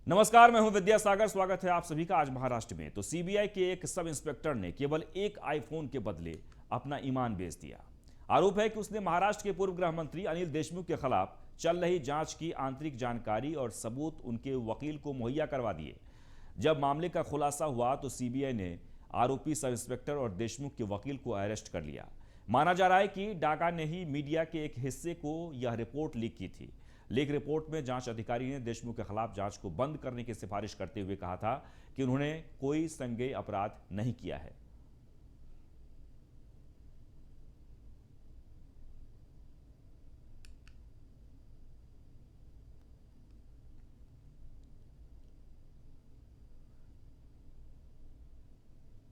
नमस्कार, मैं हूं विद्यासागर। स्वागत है आप सभी का आज महाराष्ट्र में। तो सीबीआई के एक सब इंस्पेक्टर ने केवल एक आईफोन के बदले अपना ईमान बेच दिया। आरोप है कि उसने महाराष्ट्र के पूर्व गृह मंत्री अनिल देशमुख के खिलाफ चल रही जांच की आंतरिक जानकारी और सबूत उनके वकील को मुहैया करवा दिए। जब मामले का खुलासा हुआ तो सीबीआई ने आरोपी सब इंस्पेक्टर और देशमुख के वकील को अरेस्ट कर लिया। माना जा रहा है कि डाका ने ही मीडिया के एक हिस्से को यह रिपोर्ट लीक की थी। लीक रिपोर्ट में जांच अधिकारी ने देशमुख के खिलाफ जांच को बंद करने की सिफारिश करते हुए कहा था कि उन्होंने कोई संज्ञेय अपराध नहीं किया है।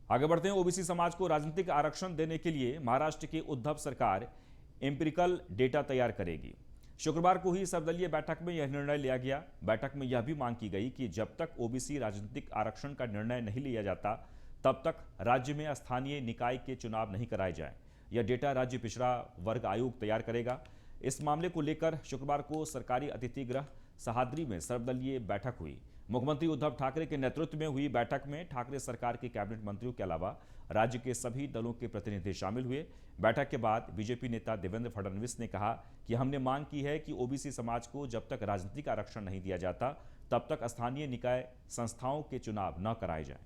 आगे बढ़ते हैं। ओबीसी समाज को राजनीतिक आरक्षण देने के लिए महाराष्ट्र की उद्धव सरकार एम्पिरिकल डेटा तैयार करेगी। शुक्रवार को ही सर्वदलीय बैठक में यह निर्णय लिया गया। बैठक में यह भी मांग की गई कि जब तक ओबीसी राजनीतिक आरक्षण का निर्णय नहीं लिया जाता तब तक राज्य में स्थानीय निकाय के चुनाव नहीं कराए जाएं। यह डेटा राज्य पिछड़ा वर्ग आयोग तैयार करेगा। इस मामले को लेकर शुक्रवार को सरकारी अतिथि गृह सहाद्री में सर्वदलीय बैठक हुई। मुख्यमंत्री उद्धव ठाकरे के नेतृत्व में हुई बैठक में ठाकरे सरकार के कैबिनेट मंत्रियों के अलावा राज्य के सभी दलों के प्रतिनिधि शामिल हुए। बैठक के बाद बीजेपी नेता देवेंद्र फडणवीस ने कहा कि हमने मांग की है कि ओबीसी समाज को जब तक राजनीतिक आरक्षण नहीं दिया जाता तब तक स्थानीय निकाय संस्थाओं के चुनाव न कराए जाएं।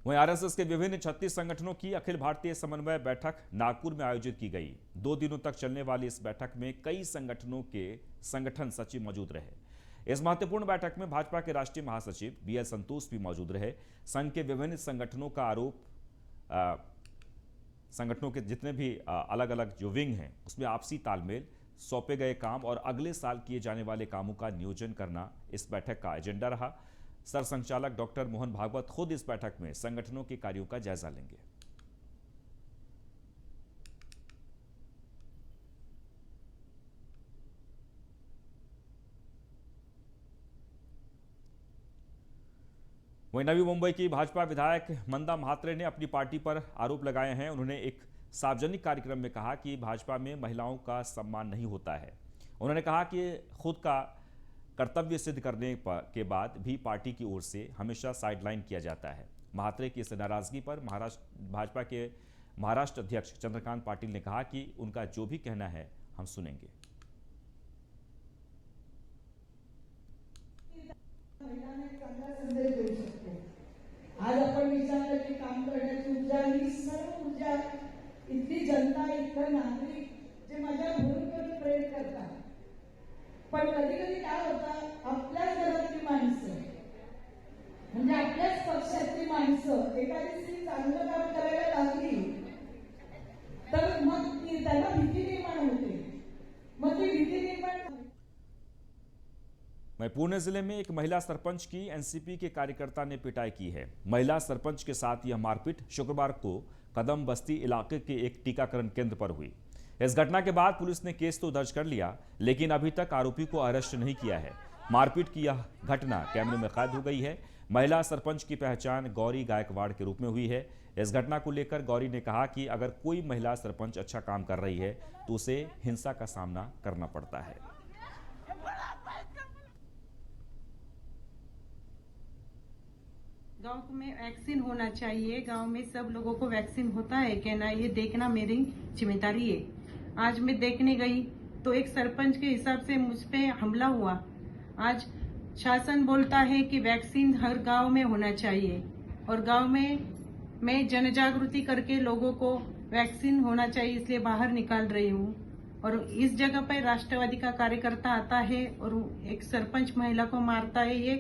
वहीं आरएसएस के विभिन्न 36 संगठनों की अखिल भारतीय समन्वय बैठक नागपुर में आयोजित की गई। 2 दिनों तक चलने वाली इस बैठक में कई संगठनों के संगठन सचिव मौजूद रहे। इस महत्वपूर्ण बैठक में भाजपा के राष्ट्रीय महासचिव बीएल संतोष भी मौजूद रहे। संघ के विभिन्न संगठनों का आरोप संगठनों के जितने भी अलग अलग जो विंग हैं उसमें आपसी तालमेल, सौंपे गए काम और अगले साल किए जाने वाले कामों का नियोजन करना इस बैठक का एजेंडा रहा। सरसंघचालक डॉक्टर मोहन भागवत खुद इस बैठक में संगठनों के कार्यों का जायजा लेंगे। वहीं नवी मुंबई की भाजपा विधायक मंदा म्हात्रे ने अपनी पार्टी पर आरोप लगाए हैं। उन्होंने एक सार्वजनिक कार्यक्रम में कहा कि भाजपा में महिलाओं का सम्मान नहीं होता है। उन्होंने कहा कि खुद का कर्तव्य सिद्ध करने के बाद भी पार्टी की ओर से हमेशा साइडलाइन किया जाता है। म्हात्रे की इस नाराजगी पर भाजपा के महाराष्ट्र अध्यक्ष चंद्रकांत पाटिल ने कहा कि उनका जो भी कहना है हम सुनेंगे। आज आपण विचारलं की काम करण्याची ऊर्जा ही सर्व ऊर्जा इतकी जनता इतकं नागरिक जे माझ्या भूमिकेवर प्रेरित करतात, पण कधी कधी काय होतं आपल्याच घरातली माणसं म्हणजे आपल्याच पक्षातली माणसं एखादी स्त्री चांगलं काम करायला लागली तर मग त्यांना भीती निर्माण होते। मग ती भीती निर्माण मैं पुणे जिले में एक महिला सरपंच की एनसीपी के कार्यकर्ता ने पिटाई की है। महिला सरपंच के साथ यह मारपीट शुक्रवार को कदम बस्ती इलाके के एक टीकाकरण केंद्र पर हुई। इस घटना के बाद पुलिस ने केस तो दर्ज कर लिया, लेकिन अभी तक आरोपी को अरेस्ट नहीं किया है। मारपीट की यह घटना कैमरे में कैद हो गई है। महिला सरपंच की पहचान गौरी गायकवाड़ के रूप में हुई है। इस घटना को लेकर गौरी ने कहा कि अगर कोई महिला सरपंच अच्छा काम कर रही है तो उसे हिंसा का सामना करना पड़ता है। गांव में वैक्सीन होना चाहिए, गांव में सब लोगों को वैक्सीन होता है क्या ना, ये देखना मेरी जिम्मेदारी है। आज मैं देखने गई तो एक सरपंच के हिसाब से मुझ पे हमला हुआ। आज शासन बोलता है कि वैक्सीन हर गांव में होना चाहिए और गांव में मैं जन जागृति करके लोगों को वैक्सीन होना चाहिए इसलिए बाहर निकाल रही हूँ। और इस जगह पर राष्ट्रवादी का कार्यकर्ता आता है और एक सरपंच महिला को मारता है, ये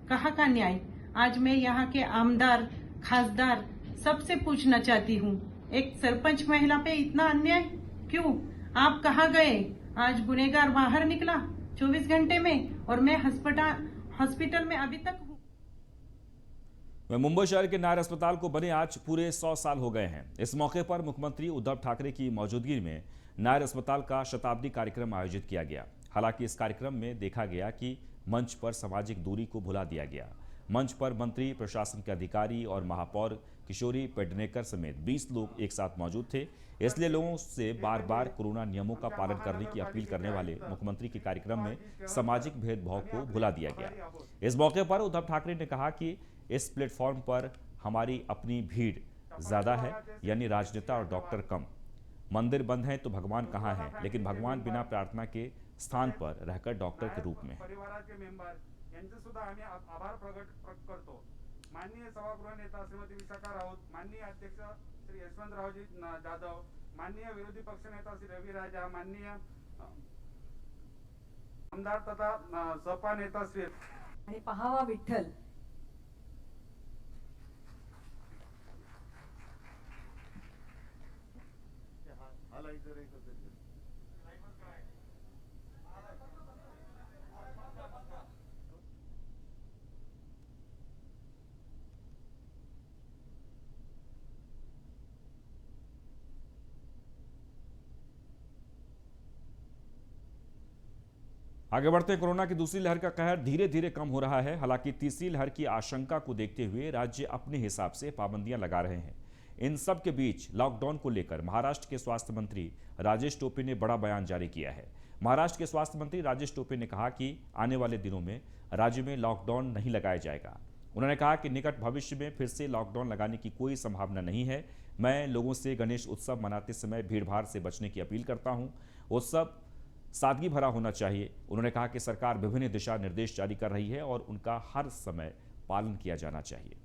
कहाँ का न्याय। आज मैं यहाँ के आमदार, खासदार सबसे पूछना चाहती हूँ, एक सरपंच महिला पे इतना अन्याय क्यों? आप कहाँ गए? आज गुनहगार बाहर निकला 24 घंटे में और मैं हॉस्पिटल में अभी तक हूँ। मुंबई शहर के नायर अस्पताल को बने आज पूरे 100 साल हो गए हैं। इस मौके पर मुख्यमंत्री उद्धव ठाकरे की मौजूदगी में नायर अस्पताल का शताब्दी कार्यक्रम आयोजित किया गया। हालांकि इस कार्यक्रम में देखा गया कि मंच पर सामाजिक दूरी को भुला दिया गया। मंच पर मंत्री, प्रशासन के अधिकारी और महापौर किशोरी पेडनेकर समेत 20 लोग एक साथ मौजूद थे। इसलिए लोगों से बार बार कोरोना नियमों का पालन करने की अपील करने वाले मुख्यमंत्री के कार्यक्रम में सामाजिक भेदभाव को भुला दिया गया। इस मौके पर उद्धव ठाकरे ने कहा कि इस प्लेटफॉर्म पर हमारी अपनी भीड़ ज्यादा है, यानी राजनेता और डॉक्टर कम। मंदिर बंद हैं तो भगवान कहाँ हैं, लेकिन भगवान बिना प्रार्थना के स्थान पर रहकर डॉक्टर के रूप में है। आभार प्रकट करतो। माननीय सभागृह नेता श्रीमती विशाखा राऊत, माननीय अध्यक्ष श्री यशवंतरावजी जाधव, माननीय विरोधी पक्ष नेता श्री रवि राजा, माननीय आमदार तथा सपा नेता श्री आणि पहावा विठ्ठल आगे बढ़ते हैं। कोरोना की दूसरी लहर का कहर धीरे धीरे कम हो रहा है। हालांकि तीसरी लहर की आशंका को देखते हुए राज्य अपने हिसाब से पाबंदियां लगा रहे हैं। इन सब के बीच लॉकडाउन को लेकर महाराष्ट्र के स्वास्थ्य मंत्री राजेश टोपे ने बड़ा बयान जारी किया है। महाराष्ट्र के स्वास्थ्य मंत्री राजेश टोपे ने कहा कि आने वाले दिनों में राज्य में लॉकडाउन नहीं लगाया जाएगा। उन्होंने कहा कि निकट भविष्य में फिर से लॉकडाउन लगाने की कोई संभावना नहीं है। मैं लोगों से गणेश उत्सव मनाते समय भीड़भाड़ से बचने की अपील करता हूं। उत्सव सादगी भरा होना चाहिए। उन्होंने कहा कि सरकार विभिन्न दिशा निर्देश जारी कर रही है और उनका हर समय पालन किया जाना चाहिए।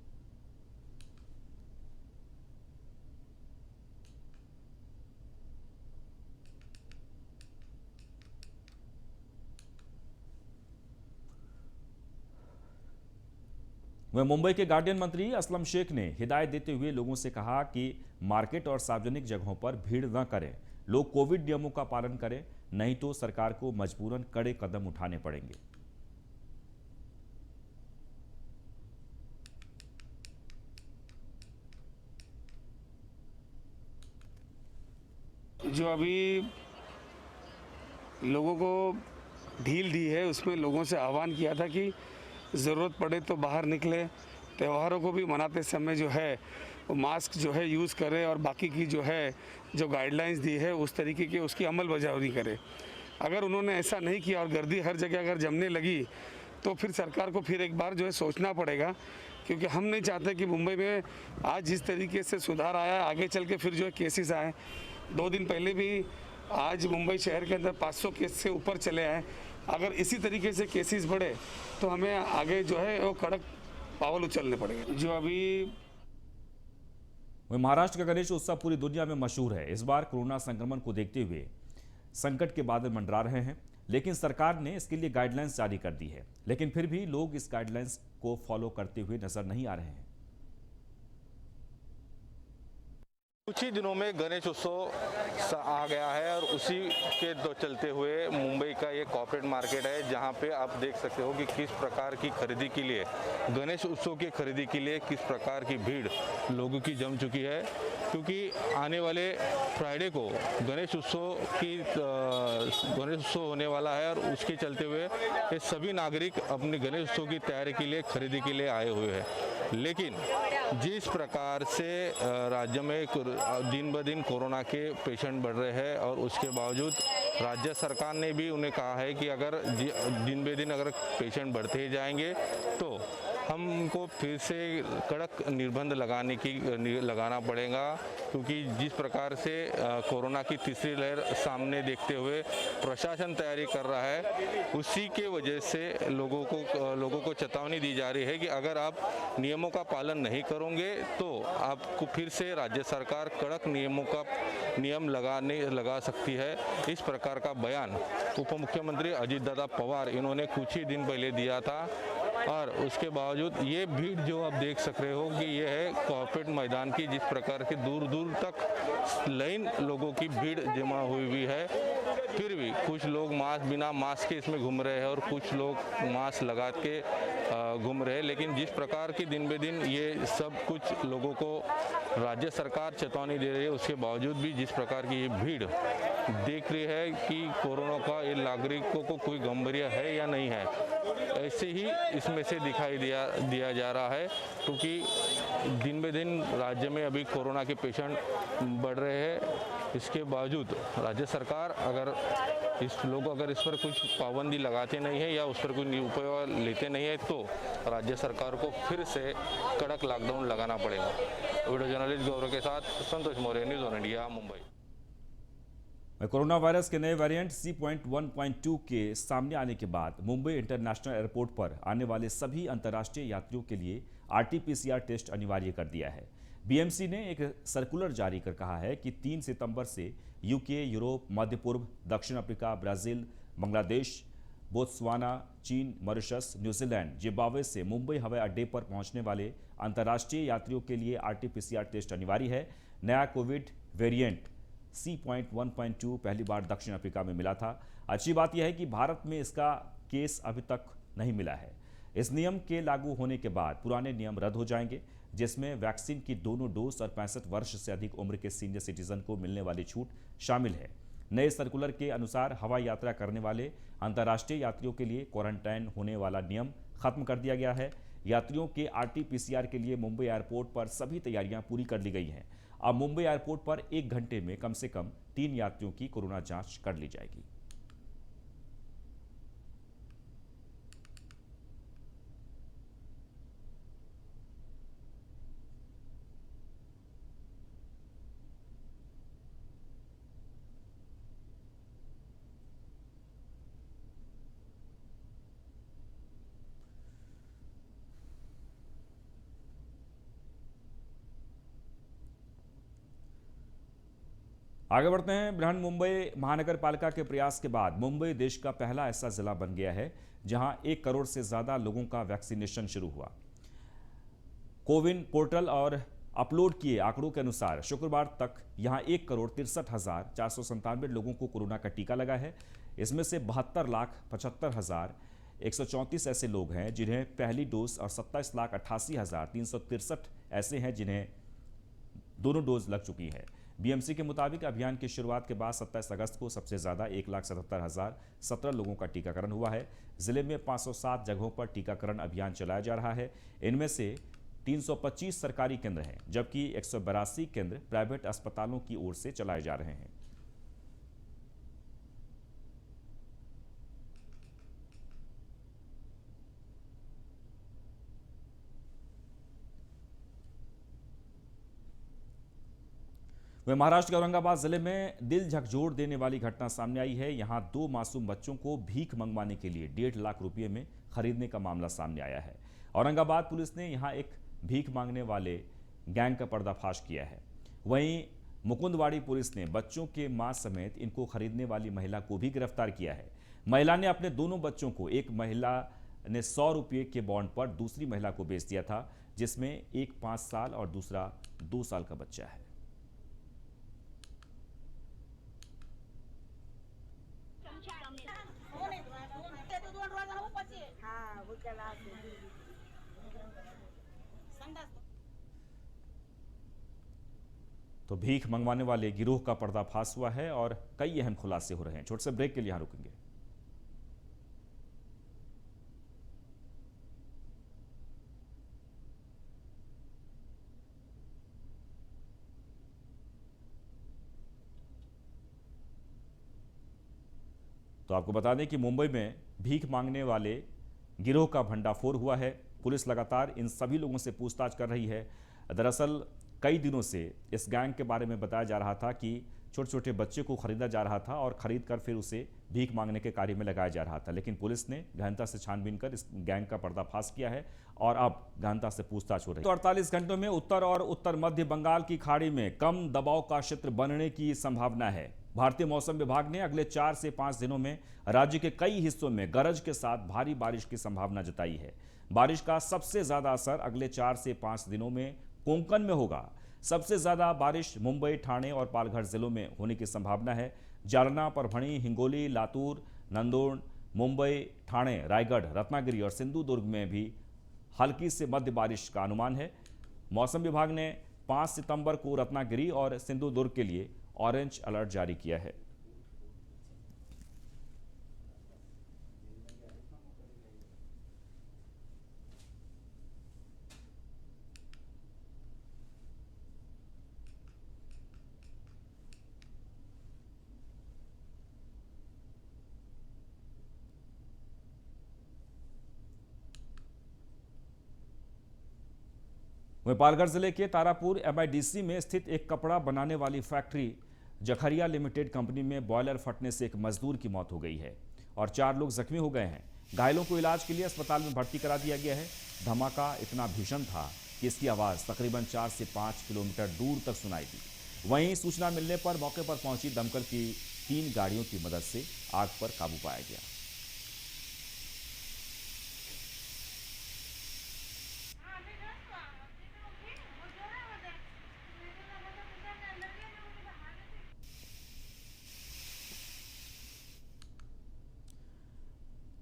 वह मुंबई के गार्डियन मंत्री असलम शेख ने हिदायत देते हुए लोगों से कहा कि मार्केट और सार्वजनिक जगहों पर भीड़ न करें। लोग कोविड नियमों का पालन करें, नहीं तो सरकार को मजबूरन कड़े कदम उठाने पड़ेंगे। जो अभी लोगों को ढील दी है, उसमें लोगों से आह्वान किया था कि ज़रूरत पड़े तो बाहर निकले। त्योहारों को भी मनाते समय जो है वो मास्क जो है यूज़ करें और बाकी की जो है जो गाइडलाइंस दी है उस तरीके की उसकी अमल बजावनी करें। अगर उन्होंने ऐसा नहीं किया और गर्दी हर जगह अगर जमने लगी तो फिर सरकार को फिर एक बार जो है सोचना पड़ेगा, क्योंकि हम नहीं चाहते कि मुंबई में आज जिस तरीके से सुधार आया आगे चल के फिर जो है केसेस आए। 2 दिन पहले भी आज मुंबई शहर के अंदर 500 केस से ऊपर चले आए। अगर इसी तरीके से केसेस बढ़े तो हमें आगे जो है वो कड़क पावल उछलने पड़ेंगे। जो अभी महाराष्ट्र का गणेश उत्सव पूरी दुनिया में मशहूर है। इस बार कोरोना संक्रमण को देखते हुए संकट के बादल मंडरा रहे हैं, लेकिन सरकार ने इसके लिए गाइडलाइंस जारी कर दी है। लेकिन फिर भी लोग इस गाइडलाइंस को फॉलो करते हुए नजर नहीं आ रहे हैं। कुछ ही दिनों में गणेश उत्सव आ गया है और उसी के चलते हुए मुंबई का ये कॉर्पोरेट मार्केट है, जहां पे आप देख सकते हो कि किस प्रकार की खरीदी के लिए, गणेश उत्सव की खरीदी के लिए किस प्रकार की भीड़ लोगों की जम चुकी है। क्योंकि आने वाले फ्राइडे को गणेश उत्सव होने वाला है और उसके चलते हुए ये सभी नागरिक अपने गणेश उत्सव की तैयारी के लिए, खरीदी के लिए आए हुए हैं। लेकिन जिस प्रकार से राज्य में दिन ब दिन कोरोना के पेशेंट बढ़ रहे हैं और उसके बावजूद राज्य सरकार ने भी उन्हें कहा है कि अगर दिन बे दिन अगर पेशेंट बढ़ते ही जाएंगे तो हमको फिर से कड़क निर्बंध लगाना पड़ेगा। क्योंकि जिस प्रकार से कोरोना की तीसरी लहर सामने देखते हुए प्रशासन तैयारी कर रहा है, उसी के वजह से लोगों को चेतावनी दी जा रही है कि अगर आप नियमों का पालन नहीं करोगे तो आपको फिर से राज्य सरकार कड़क नियम लगा सकती है। इस प्रकार का बयान उप मुख्यमंत्री अजित दादा पवार इन्होंने कुछ ही दिन पहले दिया था। और उसके बावजूद ये भीड़ जो आप देख सक रहे हो कि ये है कॉर्पोरेट मैदान की, जिस प्रकार के दूर दूर तक लाइन लोगों की भीड़ जमा हुई है। फिर भी कुछ लोग बिना मास्क के इसमें घूम रहे हैं और कुछ लोग मास्क लगा के घूम रहे हैं। लेकिन जिस प्रकार की दिन बे दिन ये सब कुछ लोगों को राज्य सरकार चेतावनी दे रही है, उसके बावजूद भी जिस प्रकार की ये भीड़ देख रही है कि कोरोना का ये नागरिकों को कोई गंभीर है या नहीं है। ऐसे ही इसमें से दिखाई दिया जा रहा है, क्योंकि दिन ब दिन राज्य में अभी कोरोना के पेशेंट बढ़ रहे हैं। इसके बावजूद राज्य सरकार अगर इस पर कुछ पाबंदी लगाते नहीं है या उस पर कोई उपाय लेते नहीं है, तो राज्य सरकार को फिर से कड़क लॉकडाउन लगाना पड़ेगा। वीडियो जर्नलिस्ट गौरव के साथ Santosh Maurya, news on India, Mumbai. Corona virus के नए वेरिएंट C.1.2 के सामने आने के बाद मुंबई इंटरनेशनल एयरपोर्ट पर आने वाले सभी अंतर्राष्ट्रीय यात्रियों के लिए RT-PCR टेस्ट अनिवार्य कर दिया है। BMC ने एक सर्कुलर जारी कर कहा है कि 3 सितंबर से UK, यूरोप, मध्य पूर्व, दक्षिण अफ्रीका, ब्राजील, बांग्लादेश, बोत्सवाना, चीन, मॉरिशस, न्यूजीलैंड, जिम्बाब्वे से मुंबई हवाई अड्डे पर पहुंचने वाले अंतर्राष्ट्रीय यात्रियों के लिए RT-PCR टेस्ट अनिवार्य है। नया कोविड वेरिएंट C.1.2 पहली बार दक्षिण अफ्रीका में मिला था। अच्छी बात यह है कि भारत में इसका केस अभी तक नहीं मिला है। इस नियम के लागू होने के बाद पुराने नियम रद्द हो जाएंगे, जिसमें वैक्सीन की दोनों डोज और 65 वर्ष से अधिक उम्र के सीनियर सिटीजन को मिलने वाली छूट शामिल है। नए सर्कुलर के अनुसार हवाई यात्रा करने वाले अंतर्राष्ट्रीय यात्रियों के लिए क्वारंटाइन होने वाला नियम खत्म कर दिया गया है। यात्रियों के RT-PCR के लिए मुंबई एयरपोर्ट पर सभी तैयारियां पूरी कर ली गई हैं। अब मुंबई एयरपोर्ट पर 1 घंटे में कम से कम 3 यात्रियों की कोरोना जांच कर ली जाएगी। आगे बढ़ते हैं। बृहन मुंबई महानगर पालिका के प्रयास के बाद मुंबई देश का पहला ऐसा जिला बन गया है जहां 1 करोड़ से ज्यादा लोगों का वैक्सीनेशन शुरू हुआ। कोविन पोर्टल और अपलोड किए आंकड़ों के अनुसार शुक्रवार तक यहां 1,63,497 लोगों को कोरोना का टीका लगा है। इसमें से 72,75,134 ऐसे लोग हैं जिन्हें पहली डोज और 27,88,363 ऐसे हैं जिन्हें दोनों डोज लग चुकी है। BMC के मुताबिक अभियान की शुरुआत के बाद 27 अगस्त को सबसे ज्यादा 1,77,017 लोगों का टीकाकरण हुआ है। जिले में 507 जगहों पर टीकाकरण अभियान चलाया जा रहा है। इनमें से 325 सरकारी केंद्र हैं, जबकि 182 केंद्र प्राइवेट अस्पतालों की ओर से चलाए जा रहे हैं। वह महाराष्ट्र के औरंगाबाद जिले में दिल झकझोर देने वाली घटना सामने आई है। यहां 2 मासूम बच्चों को भीख मंगवाने के लिए 1.5 लाख रुपए में खरीदने का मामला सामने आया है। औरंगाबाद पुलिस ने यहां एक भीख मांगने वाले गैंग का पर्दाफाश किया है। वहीं मुकुंदवाड़ी पुलिस ने बच्चों के मां समेत इनको खरीदने वाली महिला को भी गिरफ्तार किया है। महिला ने अपने दोनों बच्चों को एक महिला ने 100 रुपये के बॉन्ड पर दूसरी महिला को बेच दिया था, जिसमें एक 5 साल और दूसरा 2 साल का बच्चा है। तो भीख मंगवाने वाले गिरोह का पर्दाफाश हुआ है और कई अहम खुलासे हो रहे हैं। छोटे से ब्रेक के लिए यहां रुकेंगे। तो आपको बता दें कि मुंबई में भीख मांगने वाले गिरोह का भंडाफोड़ हुआ है। पुलिस लगातार इन सभी लोगों से पूछताछ कर रही है। दरअसल कई दिनों से इस गैंग के बारे में बताया जा रहा था कि छोटे छोटे बच्चे को खरीदा जा रहा था और खरीद कर फिर उसे भीख मांगने के कार्य में लगाया जा रहा था, लेकिन पुलिस ने गहनता से छानबीन कर इस गैंग का पर्दाफाश किया है और अब गहनता से पूछताछ हो रही है। तो 48 घंटों में उत्तर और उत्तर मध्य बंगाल की खाड़ी में कम दबाव का क्षेत्र बनने की संभावना है। भारतीय मौसम विभाग ने अगले 4 से 5 दिनों में राज्य के कई हिस्सों में गरज के साथ भारी बारिश की संभावना जताई है। बारिश का सबसे ज्यादा असर अगले 4 से 5 दिनों में कोंकण में होगा। सबसे ज्यादा बारिश मुंबई, ठाणे और पालघर जिलों में होने की संभावना है। जालना, परभणी, हिंगोली, लातूर, नंदोड़, मुंबई, ठाणे, रायगढ़, रत्नागिरी और सिंधुदुर्ग में भी हल्की से मध्य बारिश का अनुमान है। मौसम विभाग ने 5 सितंबर को रत्नागिरी और सिंधुदुर्ग के लिए ऑरेंज अलर्ट जारी किया है। वहीं पालघर जिले के तारापुर MIDC में स्थित एक कपड़ा बनाने वाली फैक्ट्री जखरिया लिमिटेड कंपनी में बॉयलर फटने से एक मजदूर की मौत हो गई है और 4 लोग जख्मी हो गए हैं। घायलों को इलाज के लिए अस्पताल में भर्ती करा दिया गया है। धमाका इतना भीषण था कि इसकी आवाज तकरीबन 4 से 5 किलोमीटर दूर तक सुनाई दी। वहीं सूचना मिलने पर मौके पर पहुंची दमकल की 3 गाड़ियों की मदद से आग पर काबू पाया गया।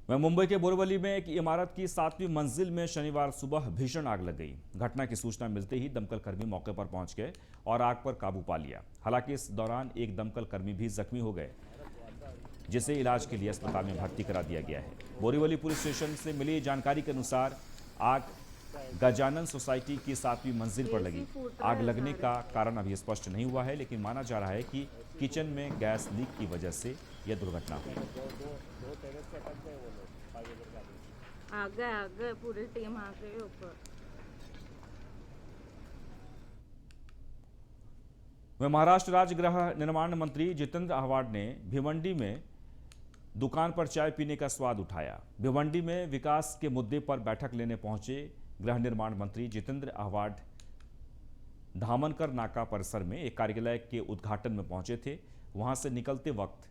वहीं मुंबई के बोरीवली में एक इमारत की 7वीं मंजिल में शनिवार सुबह भीषण आग लग गई। घटना की सूचना मिलते ही दमकल कर्मी मौके पर पहुंच गए और आग पर काबू पा लिया। हालांकि इस दौरान एक दमकल कर्मी भी जख्मी हो गए, जिसे इलाज के लिए अस्पताल में भर्ती करा दिया गया है। बोरीवली पुलिस स्टेशन से मिली जानकारी के अनुसार आग गजानन सोसाइटी की 7वीं मंजिल पर लगी। आग लगने का कारण अभी स्पष्ट नहीं हुआ है, लेकिन माना जा रहा है कि किचन में गैस लीक की वजह से यह दुर्घटना हुई। आगे पूरी टीम आ गई ऊपर। वह महाराष्ट्र राज्य गृह निर्माण मंत्री जितेंद्र आव्हाड ने भिवंडी में दुकान पर चाय पीने का स्वाद उठाया। भिवंडी में विकास के मुद्दे पर बैठक लेने पहुंचे गृह निर्माण मंत्री जितेंद्र आव्हाड धामनकर नाका परिसर में एक कार्यालय के उद्घाटन में पहुंचे थे। वहां से निकलते वक्त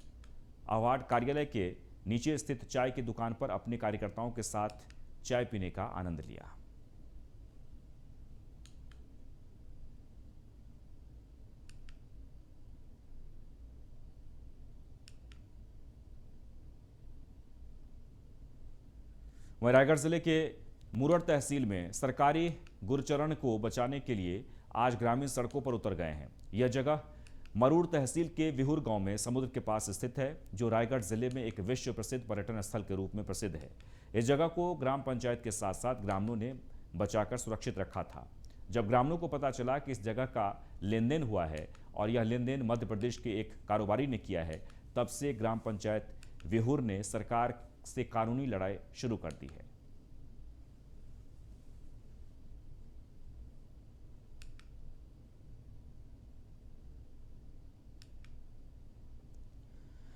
आव्हाड कार्यालय के नीचे स्थित चाय की दुकान पर अपने कार्यकर्ताओं के साथ चाय पीने का आनंद लिया। वहीं रायगढ़ जिले के मुरड़ तहसील में सरकारी गुरचरण को बचाने के लिए आज ग्रामीण सड़कों पर उतर गए हैं। यह जगह मरूड़ तहसील के विहुर गांव में समुद्र के पास स्थित है, जो रायगढ़ जिले में एक विश्व प्रसिद्ध पर्यटन स्थल के रूप में प्रसिद्ध है। इस जगह को ग्राम पंचायत के साथ साथ ग्रामीणों ने बचाकर सुरक्षित रखा था। जब ग्रामीणों को पता चला कि इस जगह का लेन देन हुआ है और यह लेन देन मध्य प्रदेश के एक कारोबारी ने किया है, तब से ग्राम पंचायत विहुर ने सरकार से कानूनी लड़ाई शुरू कर दी है।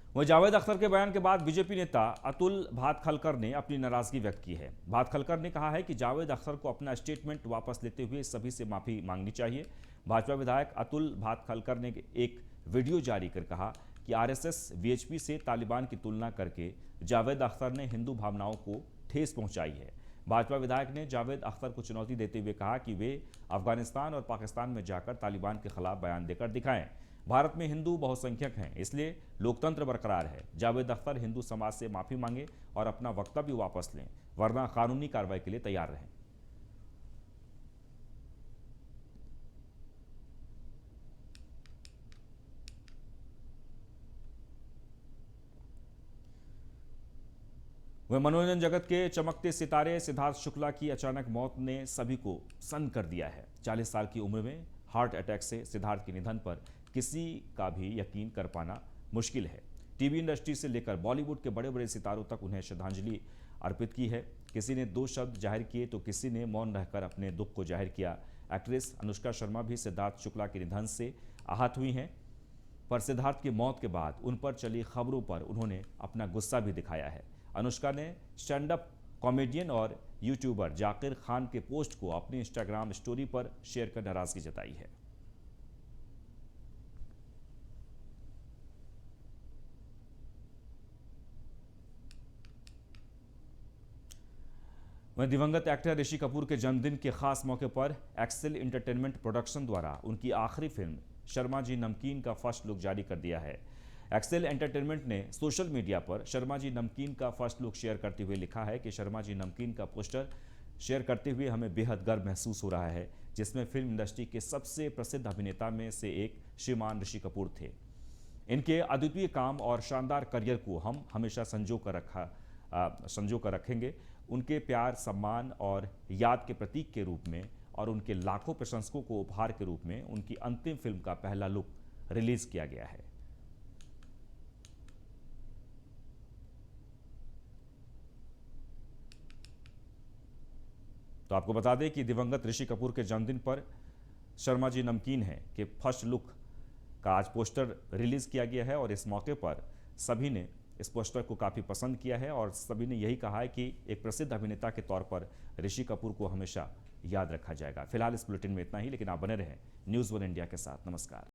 वहीं जावेद अख्तर के बयान के बाद बीजेपी नेता अतुल भातखलकर ने अपनी नाराजगी व्यक्त की है। भातखलकर ने कहा है कि जावेद अख्तर को अपना स्टेटमेंट वापस लेते हुए सभी से माफी मांगनी चाहिए। भाजपा विधायक अतुल भातखलकर ने एक वीडियो जारी कर कहा कि आरएसएस वीएचपी से तालिबान की तुलना करके जावेद अख्तर ने हिंदू भावनाओं को ठेस पहुंचाई है। भाजपा विधायक ने जावेद अख्तर को चुनौती देते हुए कहा कि वे अफगानिस्तान और पाकिस्तान में जाकर तालिबान के खिलाफ बयान देकर दिखाएं। भारत में हिंदू बहुसंख्यक हैं, इसलिए लोकतंत्र बरकरार है। जावेद अख्तर हिंदू समाज से माफी मांगे और अपना वक्तव्य वापस लें, वरना कानूनी कार्रवाई के लिए तैयार रहें। वह मनोरंजन जगत के चमकते सितारे सिद्धार्थ शुक्ला की अचानक मौत ने सभी को सन्न कर दिया है। 40 साल की उम्र में हार्ट अटैक से सिद्धार्थ के निधन पर किसी का भी यकीन कर पाना मुश्किल है। टीवी इंडस्ट्री से लेकर बॉलीवुड के बड़े बड़े सितारों तक उन्हें श्रद्धांजलि अर्पित की है। किसी ने 2 शब्द जाहिर किए तो किसी ने मौन रहकर अपने दुख को जाहिर किया। एक्ट्रेस अनुष्का शर्मा भी सिद्धार्थ शुक्ला के निधन से आहत हुई हैं, पर सिद्धार्थ की मौत के बाद उन पर चली खबरों पर उन्होंने अपना गुस्सा भी दिखाया है। अनुष्का ने स्टैंड अप कॉमेडियन और यूट्यूबर जाकिर खान के पोस्ट को अपनी इंस्टाग्राम स्टोरी पर शेयर कर नाराजगी जताई है। वहीं दिवंगत एक्टर ऋषि कपूर के जन्मदिन के खास मौके पर एक्सेल एंटरटेनमेंट प्रोडक्शन द्वारा उनकी आखिरी फिल्म शर्मा जी नमकीन का फर्स्ट लुक जारी कर दिया है। एक्सेल एंटरटेनमेंट ने सोशल मीडिया पर शर्मा जी नमकीन का फर्स्ट लुक शेयर करते हुए लिखा है कि शर्मा जी नमकीन का पोस्टर शेयर करते हुए हमें बेहद गर्व महसूस हो रहा है, जिसमें फिल्म इंडस्ट्री के सबसे प्रसिद्ध अभिनेता में से एक श्रीमान ऋषि कपूर थे। इनके अद्वितीय काम और शानदार करियर को हम हमेशा संजो कर रखेंगे। उनके प्यार, सम्मान और याद के प्रतीक के रूप में और उनके लाखों प्रशंसकों को उपहार के रूप में उनकी अंतिम फिल्म का पहला लुक रिलीज किया गया है। तो आपको बता दें कि दिवंगत ऋषि कपूर के जन्मदिन पर शर्मा जी नमकीन है कि फर्स्ट लुक का आज पोस्टर रिलीज किया गया है और इस मौके पर सभी ने इस पोस्टर को काफ़ी पसंद किया है और सभी ने यही कहा है कि एक प्रसिद्ध अभिनेता के तौर पर ऋषि कपूर को हमेशा याद रखा जाएगा। फिलहाल इस बुलेटिन में इतना ही, लेकिन आप बने रहें न्यूज़ 1 इंडिया के साथ। नमस्कार।